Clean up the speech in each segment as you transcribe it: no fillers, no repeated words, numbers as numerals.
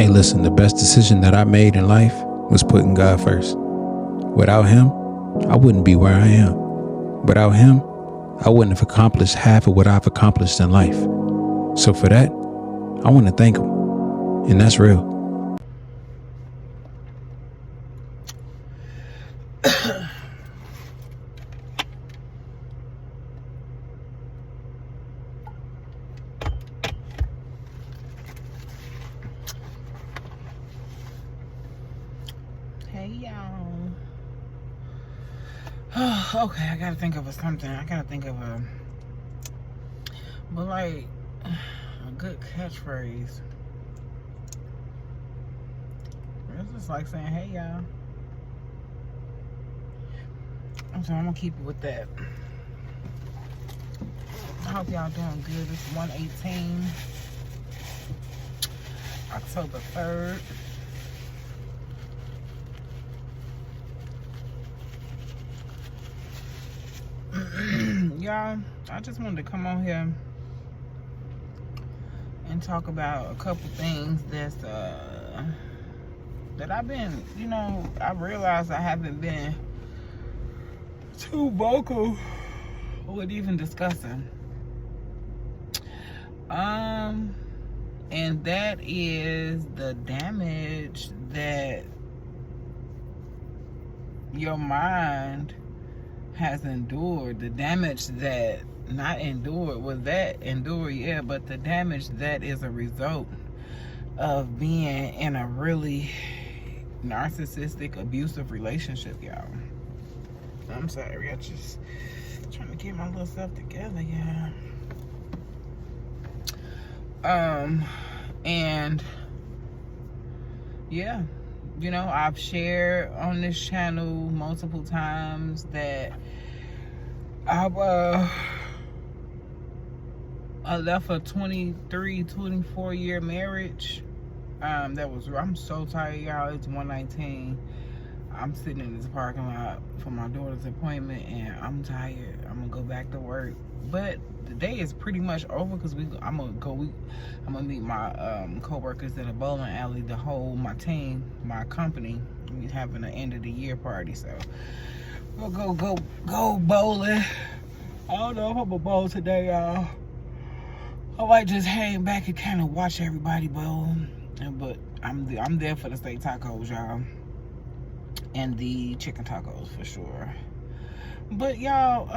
Hey, listen, the best decision that I made in life was putting God first. Without him, I wouldn't be where I am. Without him, I wouldn't have accomplished half of what I've accomplished in life. So for that, I want to thank him. And that's real. Hey y'all. Okay, I gotta think of something. But like a good catchphrase. It's just like saying, hey y'all. So I'm gonna keep it with that. I hope y'all doing good. It's 1/18, October 3rd. Y'all, I just wanted to come on here and talk about a couple things that I've been, I realized I haven't been too vocal with even discussing. And that is the damage that your mind has endured. The damage that not endured was that endured, yeah, but the damage that is a result of being in a really narcissistic, abusive relationship, y'all. I'm sorry, I just trying to get my little stuff together, yeah. And yeah, I've shared on this channel multiple times that I left a 23, 24 year marriage. I'm so tired, y'all. It's 1:19. I'm sitting in this parking lot for my daughter's appointment, and I'm tired. I'm gonna go back to work, but the day is pretty much over because I'm gonna meet my co-workers at a bowling alley. My team, my company, we having an end of the year party, so we'll go bowling. I don't know if I'm gonna bowl today, y'all. I might just hang back and kind of watch everybody bowl, but I'm there for the steak tacos, y'all. And the chicken tacos for sure. But y'all,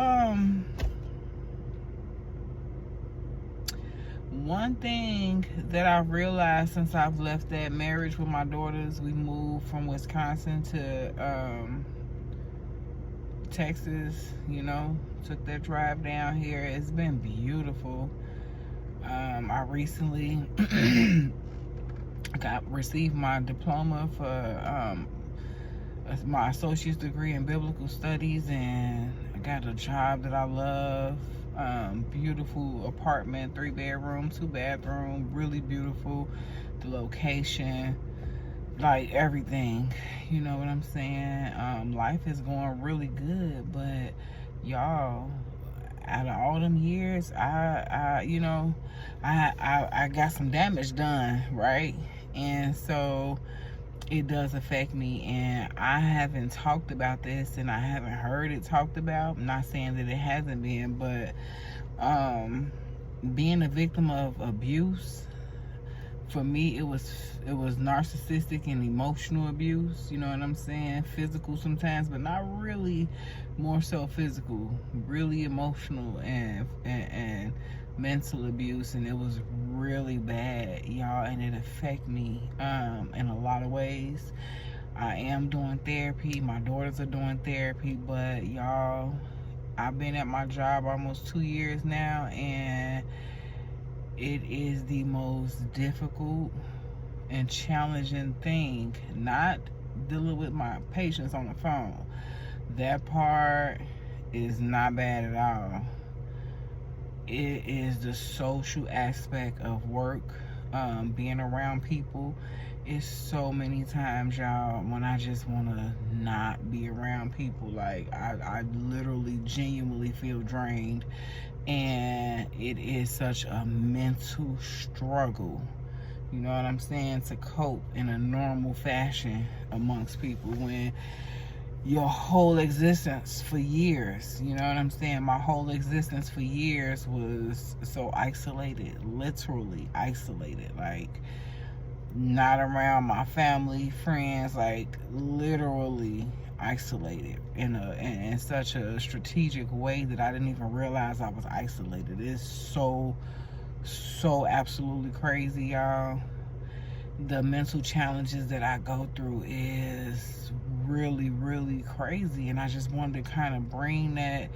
one thing that I've realized since I've left that marriage with my daughters, we moved from Wisconsin to Texas, took that drive down here. It's been beautiful. I recently received my diploma for my associate's degree in biblical studies, and I got a job that I love. Beautiful apartment, 3-bedroom, 2-bathroom, really beautiful. The location, like everything, you know what I'm saying? Life is going really good, but y'all, out of all them years, I got some damage done, right? And so it does affect me, and I haven't talked about this, and I haven't heard it talked about. I'm not saying that it hasn't been, but being a victim of abuse, for me, it was narcissistic and emotional abuse, you know what I'm saying? Physical sometimes, but not really, more so physical, really emotional and mental abuse, and it was really bad, y'all, and it affected me in a lot of ways. I am doing therapy, my daughters are doing therapy, but y'all, I've been at my job almost 2 years now, and it is the most difficult and challenging thing, not dealing with my patients on the phone. That part is not bad at all. It is the social aspect of work, being around people. It's so many times, y'all, when I just want to not be around people. Like, I literally, genuinely feel drained. And it is such a mental struggle, You know what I'm saying? To cope in a normal fashion amongst people when your whole existence for years, you know what I'm saying? My whole existence for years was so isolated, literally isolated, like not around my family, friends, like literally isolated in such a strategic way that I didn't even realize I was isolated. It's so absolutely crazy, y'all. The mental challenges that I go through is really crazy, and I just wanted to kind of bring that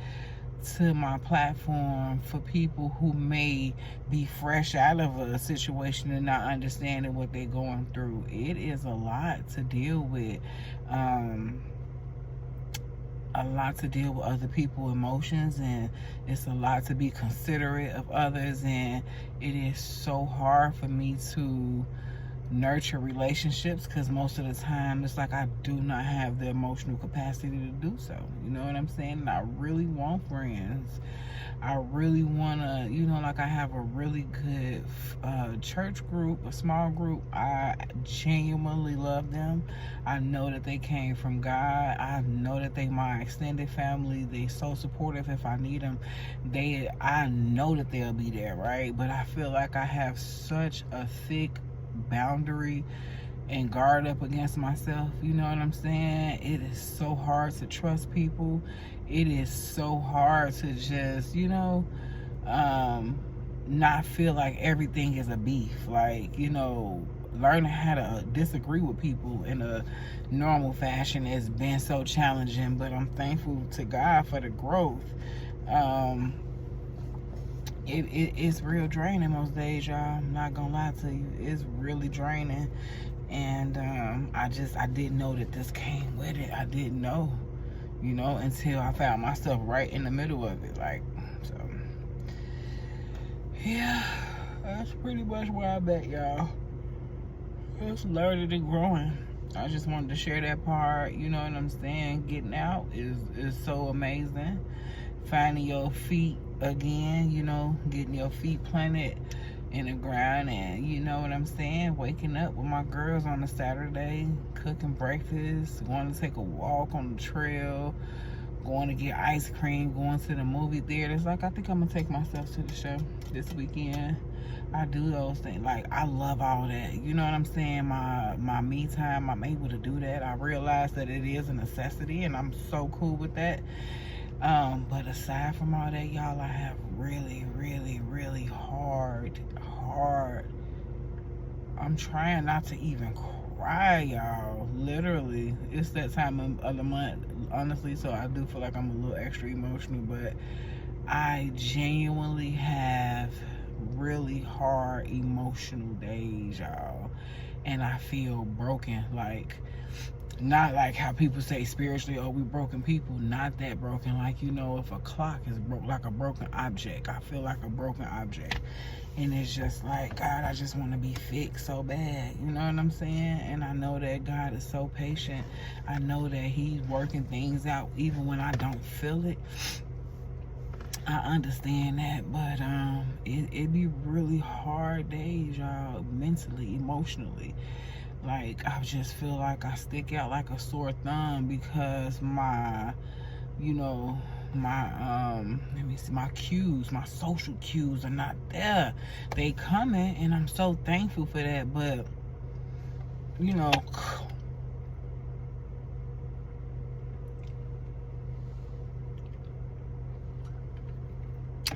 to my platform for people who may be fresh out of a situation and not understanding what they're going through. It is a lot to deal with. A lot to deal with other people's emotions, and it's a lot to be considerate of others, and it is so hard for me to nurture relationships because most of the time it's like I do not have the emotional capacity to do so. You know what I'm saying? And I really want friends. I really want to, you know, like I have a really good church group, a small group. I genuinely love them. I know that they came from God. I know that they my extended family. They so supportive if I need them. I know that they'll be there, right? But I feel like I have such a thick boundary and guard up against myself. You know what I'm saying? It is so hard to trust people. It is so hard to just, you know, not feel like everything is a beef. Like, you know, learning how to disagree with people in a normal fashion has been so challenging, but I'm thankful to God for the growth. It's real draining most days, y'all. I'm not gonna lie to you. It's really draining. And I didn't know that this came with it. I didn't know, you know, until I found myself right in the middle of it. Like, so, yeah, that's pretty much where I'm at, y'all. Just learning and growing. I just wanted to share that part, you know what I'm saying? Getting out is so amazing. Finding your feet again, you know, getting your feet planted in the ground, and you know what I'm saying, waking up with my girls on a Saturday, cooking breakfast, going to take a walk on the trail, going to get ice cream, going to the movie theater. It's like, I think I'm gonna take myself to the show this weekend. I do those things. Like, I love all that, you know what I'm saying? My me time, I'm able to do that. I realize that it is a necessity, and I'm so cool with that. But aside from all that, y'all, I have really hard. I'm trying not to even cry, y'all. Literally, it's that time of the month, honestly, so I do feel like I'm a little extra emotional, but I genuinely have really hard emotional days, y'all, and I feel broken. Like, not like how people say spiritually, oh, we broken people. Not that broken. Like, you know, if a clock is broke, like a broken object. I feel like a broken object. And it's just like, God, I just want to be fixed so bad. You know what I'm saying? And I know that God is so patient. I know that He's working things out even when I don't feel it. I understand that, but it be really hard days, y'all, mentally, emotionally. Like, I just feel like I stick out like a sore thumb because my, you know, my let me see, my cues, my social cues are not there. They coming, and I'm so thankful for that. But, you know,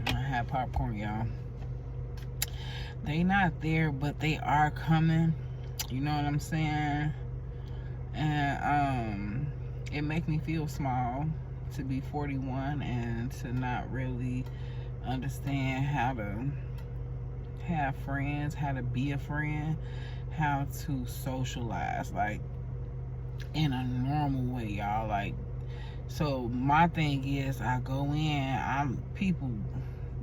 I have popcorn, y'all. They not there, but they are coming. You know what I'm saying? And it make me feel small to be 41 and to not really understand how to have friends, how to be a friend, how to socialize, like, in a normal way, y'all. Like, so my thing is, I go in, people,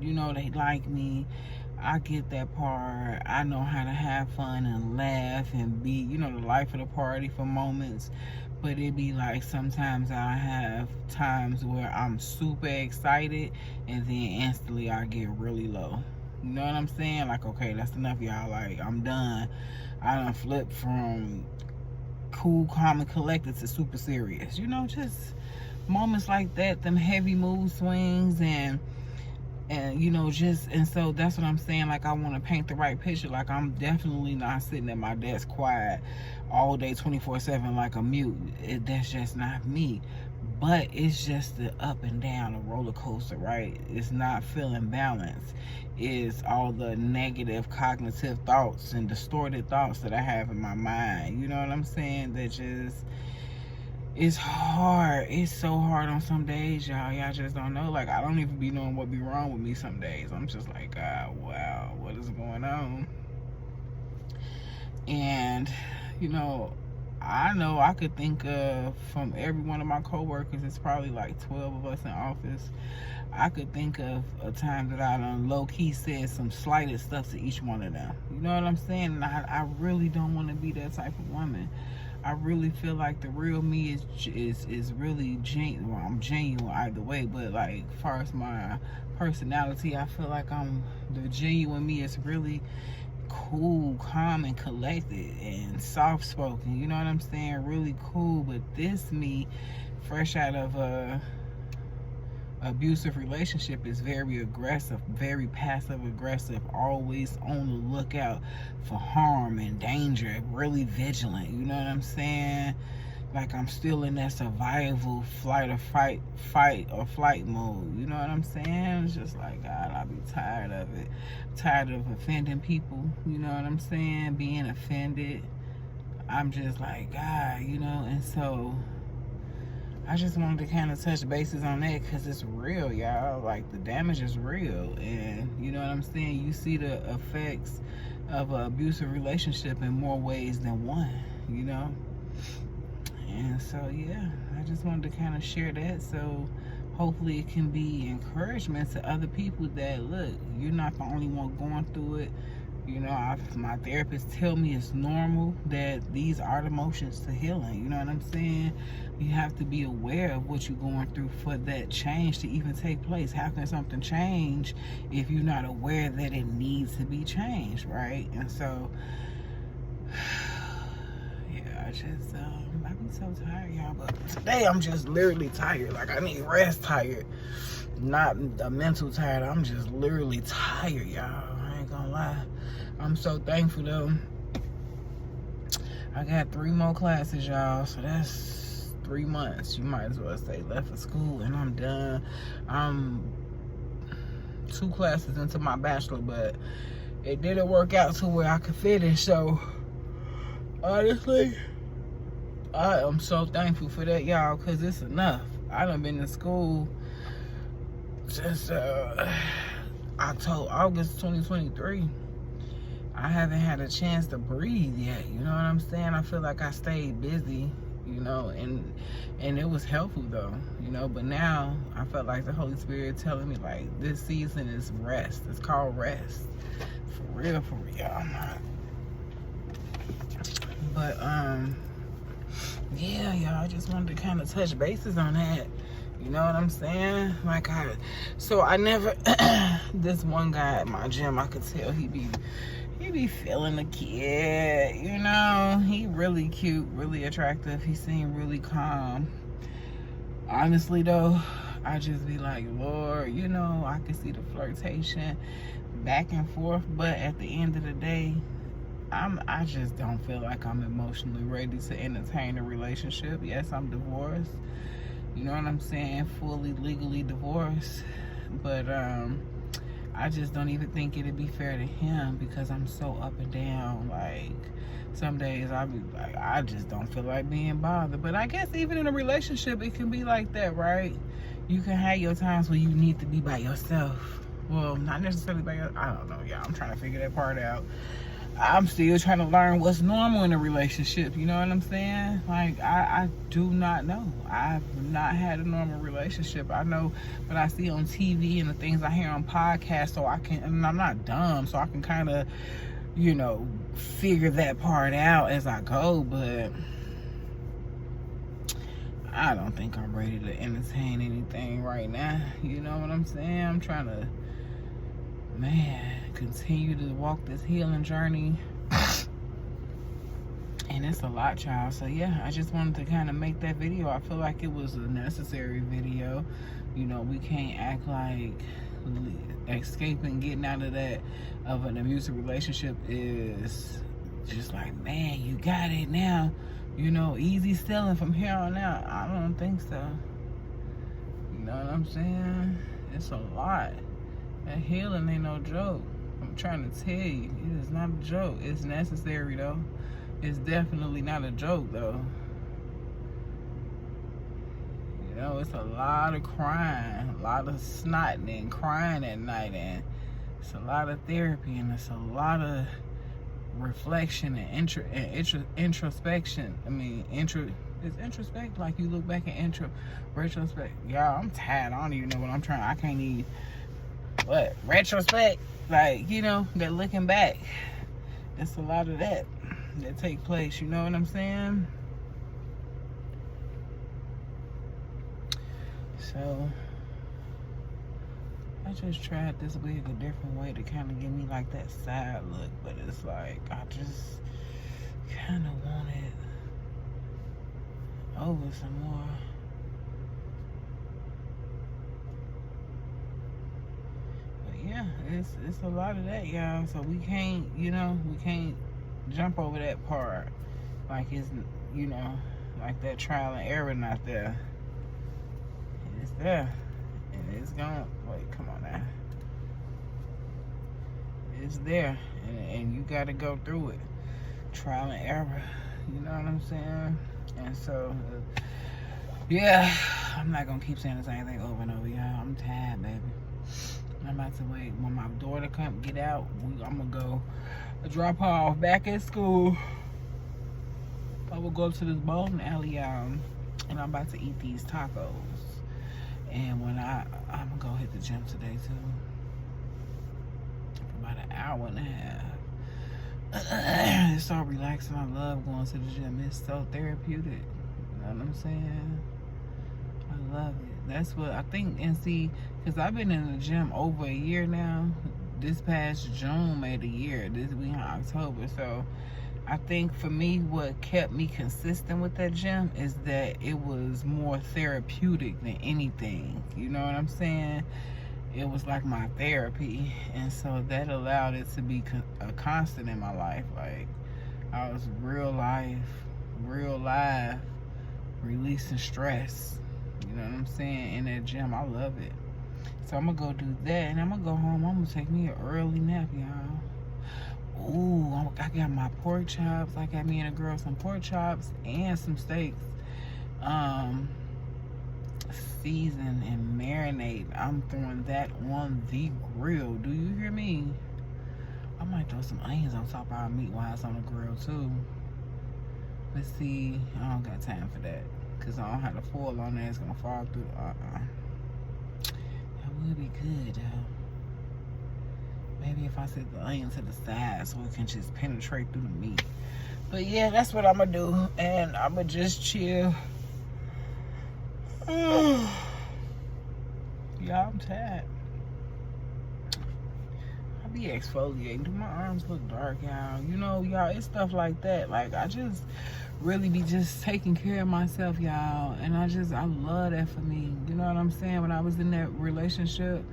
you know, they like me. I get that part. I know how to have fun and laugh and be, you know, the life of the party for moments. But it be like, sometimes I have times where I'm super excited and then instantly I get really low. You know what I'm saying? Like, okay, that's enough, y'all. Like, I'm done. I done flipped from cool, calm, and collected to super serious. You know, just moments like that, them heavy mood swings, and you know, and so that's what I'm saying. Like, I want to paint the right picture. Like, I'm definitely not sitting at my desk quiet all day 24/7 like a mute. That's just not me. But it's just the up and down, a roller coaster, right? It's not feeling balanced. It's all the negative cognitive thoughts and distorted thoughts that I have in my mind. You know what I'm saying? That just, it's hard. It's so hard on some days, y'all. Y'all just don't know. Like, I don't even be knowing what be wrong with me some days. I'm just like, God, wow, what is going on? And, you know I could think of, from every one of my coworkers, it's probably like 12 of us in office, I could think of a time that I done low-key said some slighted stuff to each one of them. You know what I'm saying? And I really don't want to be that type of woman. I really feel like the real me is really genuine. Well, I'm genuine either way, but like, as far as my personality, I feel like the genuine me is really cool, calm, and collected, and soft-spoken. You know what I'm saying? Really cool. But this me, fresh out of a abusive relationship, is very aggressive, very passive aggressive, always on the lookout for harm and danger, really vigilant. You know what I'm saying? Like, I'm still in that survival, fight or flight mode. You know what I'm saying? It's just like, God, I be tired of it. Tired of offending people. You know what I'm saying? Being offended. I'm just like, God, you know. And so I just wanted to kind of touch bases on that, because it's real, y'all. Like, the damage is real. And you know what I'm saying? You see the effects of an abusive relationship in more ways than one, you know? And so, yeah, I just wanted to kind of share that, so hopefully it can be encouragement to other people that, look, you're not the only one going through it. You know, my therapist tell me it's normal, that these are the motions to healing. You know what I'm saying? You have to be aware of what you're going through for that change to even take place. How can something change if you're not aware that it needs to be changed, right? And so, yeah, I just, I be so tired, y'all. But today I'm just literally tired. Like, I need rest tired. Not a mental tired. I'm just literally tired, y'all. I ain't gonna lie. I'm so thankful, though. I got 3 more classes, y'all. So that's 3 months, you might as well say, left for school, and I'm done. I'm 2 classes into my bachelor, but it didn't work out to where I could finish. So, honestly, I am so thankful for that, y'all, because it's enough. I done been in school since August 2023. I haven't had a chance to breathe yet. You know what I'm saying? I feel like I stayed busy, you know, and it was helpful, though, you know. But now I felt like the Holy Spirit telling me, like, this season is rest. It's called rest. For real, y'all. I'm not. But yeah, y'all, I just wanted to kind of touch bases on that. You know what I'm saying? Like, I never, this one guy at my gym, I could tell he be feeling the kid, you know. He really cute, really attractive. He seemed really calm. Honestly, though, I just be like, Lord, you know, I can see the flirtation back and forth, but at the end of the day, I just don't feel like I'm emotionally ready to entertain a relationship. Yes, I'm divorced. You know what I'm saying? Fully legally divorced. But I just don't even think it'd be fair to him, because I'm so up and down. Like, some days I be like, I just don't feel like being bothered. But I guess even in a relationship, it can be like that, right? You can have your times where you need to be by yourself. Well, not necessarily by yourself. I don't know, y'all. I'm trying to figure that part out. I'm still trying to learn what's normal in a relationship. You know what I'm saying? Like, I do not know. I've not had a normal relationship. I know what I see on TV and the things I hear on podcasts, so I can, and I'm not dumb, so I can kind of, you know, figure that part out as I go. But I don't think I'm ready to entertain anything right now. You know what I'm saying? I'm trying to, man, continue to walk this healing journey. And it's a lot, y'all. So yeah, I just wanted to kind of make that video. I feel like it was a necessary video. You know, we can't act like escaping, getting out of an abusive relationship is just like, man, you got it now. You know, easy stealing from here on out. I don't think so. You know what I'm saying? It's a lot. That healing ain't no joke. I'm trying to tell you, it is not a joke. It's necessary though. It's definitely not a joke though. You know, it's a lot of crying, a lot of snotting and crying at night, and it's a lot of therapy, and it's a lot of reflection and introspection. I mean, it's introspect, like you look back and retrospect. Y'all, I'm tired. I don't even know what I'm trying. I can't even, what, retrospect? Like, you know, that looking back. It's a lot of that take place, you know what I'm saying? So I just tried this wig a different way to kind of give me like that side look, but it's like I just kind of want it over some more. But yeah, it's a lot of that, y'all. So we can't, you know, jump over that part like it's, you know, like that trial and error not there. It's there, and it's gonna, wait, come on now, it's there, and you gotta go through it, trial and error, you know what I'm saying? And so yeah, I'm not gonna keep saying the same thing over and over, y'all. I'm tired, baby. I'm about to wait when my daughter come get out. I'm gonna go drop her off back at school. I will go to this bowling alley, and I'm about to eat these tacos. And when I'm gonna go hit the gym today too, for about an hour and a half. It's so relaxing. I love going to the gym. It's so therapeutic. You know what I'm saying? I love it. That's what I think. And see, because I've been in the gym over a year now. This past June made a year. This week in October. So I think for me, what kept me consistent with that gym is that it was more therapeutic than anything. You know what I'm saying? It was like my therapy. And so that allowed it to be a constant in my life. Like, I was real life, releasing stress. You know what I'm saying? In that gym. I love it. So I'm gonna go do that, and I'm gonna go home. I'm gonna take me an early nap, y'all. Ooh, I got my pork chops. I got me and a girl some pork chops and some steaks. Season and marinate. I'm throwing that on the grill. Do you hear me? I might throw some onions on top of our meat while it's on the grill too. But see, I don't got time for that, because I don't have the foil on there. It's gonna fall through. That would be good, though. Maybe if I set the onion to the side so it can just penetrate through the meat. But yeah, that's what I'm gonna do. And I'm gonna just chill. Y'all, I'm tired. I be exfoliating. Do my arms look dark, y'all? You know, y'all, it's stuff like that. Like, I just really be just taking care of myself, y'all. And I love that for me. You know what I'm saying? When I was in that relationship,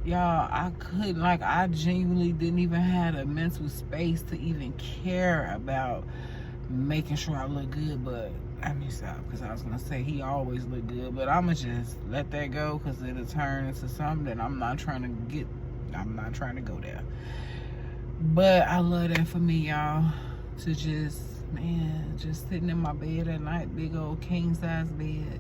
y'all, I couldn't, like, I genuinely didn't even have a mental space to even care about making sure I look good. But I mean, stop, because I was gonna say he always looked good, but I'ma just let that go, because it'll turn into something that I'm not trying to go there. But I love that for me, y'all, to just, man, just sitting in my bed at night, big old king size bed,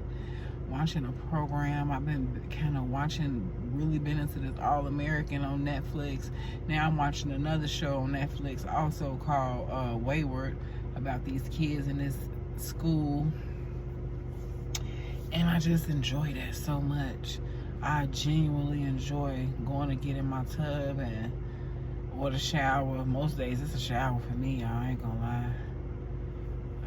watching a program. I've been kind of watching, really been into this All American on Netflix. Now I'm watching another show on Netflix also called Wayward, about these kids in this school, and I just enjoy that so much. I genuinely enjoy going to get in my tub or the shower. Most days it's a shower for me, y'all, I ain't gonna lie.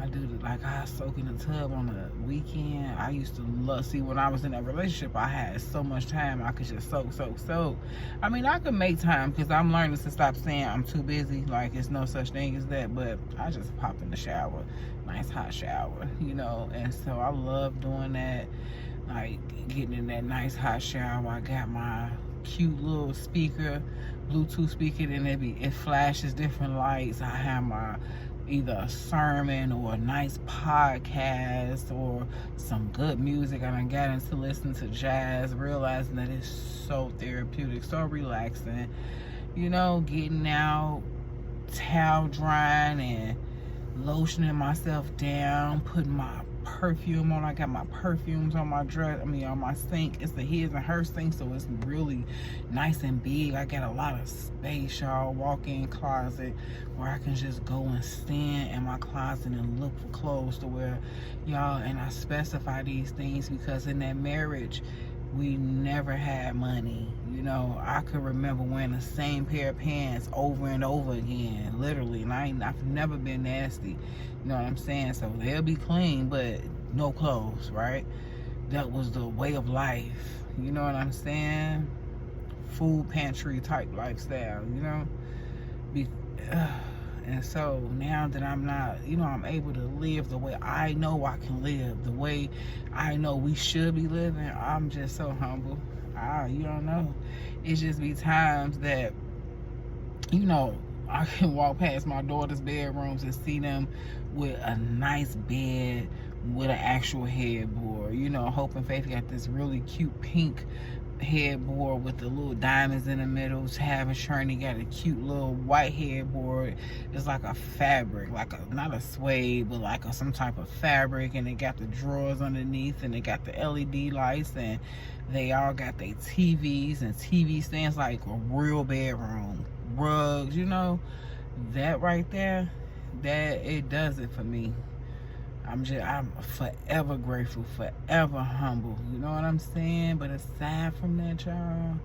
I do like I soak in the tub on the weekend. I used to love, see, when I was in that relationship, I had so much time I could just soak. I mean, I could make time because I'm learning to stop saying I'm too busy. Like, it's no such thing as that. But I just pop in the shower, nice hot shower, you know. And so I love doing that, like getting in that nice hot shower. I got my cute little speaker, Bluetooth speaker, and it flashes different lights. I have my either a sermon or a nice podcast or some good music. I done got into listening to jazz, realizing that it's so therapeutic, so relaxing, you know, getting out, towel drying and lotioning myself down, putting my perfume on. I got my perfumes on my on my sink. It's the his and her sink, so it's really nice and big. I got a lot of space, y'all. Walk-in closet where I can just go and stand in my closet and look for clothes to wear, y'all. And I specify these things because in that marriage, we never had money. You know, I could remember wearing the same pair of pants over and over again, literally. And I've never been nasty. You know what I'm saying? So they'll be clean, but no clothes, right? That was the way of life. You know what I'm saying? Food pantry type lifestyle, you know? And so now that I'm not, you know, I'm able to live the way I know I can live, the way I know we should be living, I'm just so humble. You don't know. It's just be times that, you know, I can walk past my daughter's bedrooms and see them with a nice bed with an actual headboard. You know, Hope and Faith got this really cute pink headboard with the little diamonds in the middle. Having Shirley got a cute little white headboard. It's like a fabric, like not a suede, but like some type of fabric, and it got the drawers underneath, and it got the LED lights, and they all got their TVs and TV stands, like a real bedroom. Rugs, you know, that right there, that it does it for me. I'm forever grateful, forever humble. You know what I'm saying? But aside from that, y'all,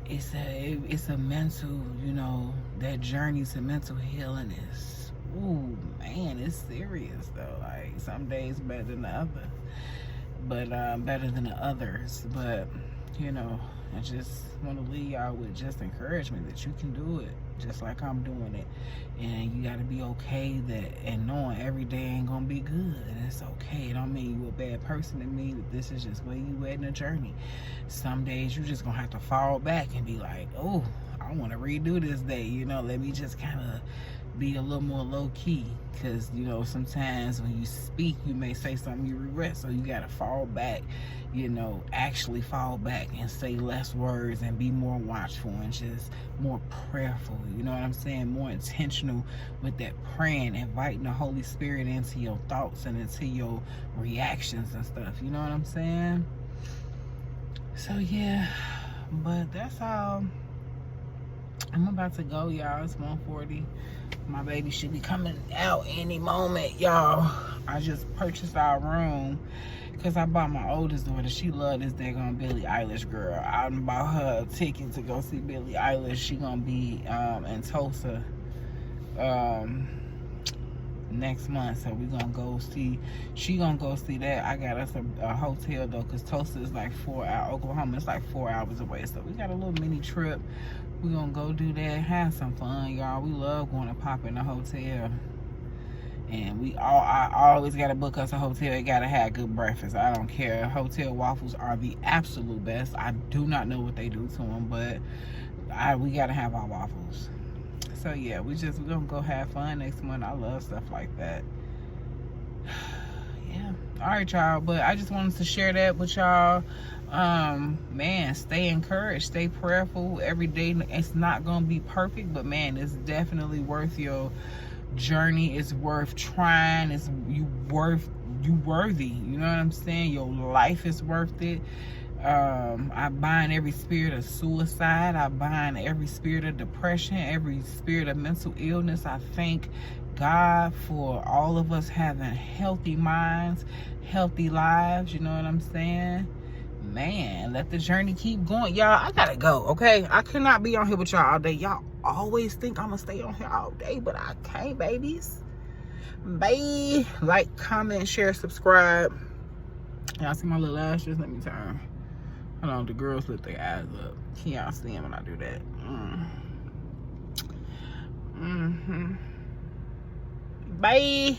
it's a mental, you know, that journey to mental healing is, ooh, man, it's serious though. Like, some days better than the other, but better than the others. But, you know, I just want to leave y'all with just encouragement that you can do it just like I'm doing it. And you got to be okay that, and knowing every day ain't going to be good. And it's okay. It don't mean you a bad person. It means that this is just where you at in the journey. Some days you just going to have to fall back and be like, oh, I want to redo this day. You know, let me just kind of be a little more low-key, because, you know, sometimes when you speak, you may say something you regret, so you gotta fall back, you know, actually fall back and say less words and be more watchful and just more prayerful, you know what I'm saying? More intentional with that praying, inviting the Holy Spirit into your thoughts and into your reactions and stuff, you know what I'm saying? So yeah, but that's all. I'm about to go, y'all. It's 1:40. My baby should be coming out any moment, y'all. I just purchased our room because I bought my oldest daughter. She loved this daggone Billie Eilish girl. I bought her a ticket to go see Billie Eilish. She gonna be in Tulsa next month, so we gonna go see. She gonna go see that. I got us a hotel though, because Tulsa is like 4 hours. Oklahoma is like 4 hours away, so we got a little mini trip. We gonna go do that, have some fun, y'all. We love going to pop in the hotel, and I always gotta book us a hotel. It gotta have good breakfast. I don't care. Hotel waffles are the absolute best. I do not know what they do to them, but we gotta have our waffles. So yeah, we're gonna go have fun next month. I love stuff like that. Yeah. All right, y'all. But I just wanted to share that with y'all. Man, stay encouraged, stay prayerful every day. It's not gonna be perfect, but man, it's definitely worth your journey. It's worth trying. You worthy. You know what I'm saying? Your life is worth it. I bind every spirit of suicide. I bind every spirit of depression, every spirit of mental illness. I thank God for all of us having healthy minds, healthy lives. You know what I'm saying? Man, let the journey keep going. Y'all, I gotta go, okay? I cannot be on here with y'all all day. Y'all always think I'm gonna stay on here all day, but I can't, babies. Bye. Like, comment, share, subscribe. Y'all see my little lashes? Let me turn. Hold on, the girls lift their eyes up. Can y'all see them when I do that? Bye.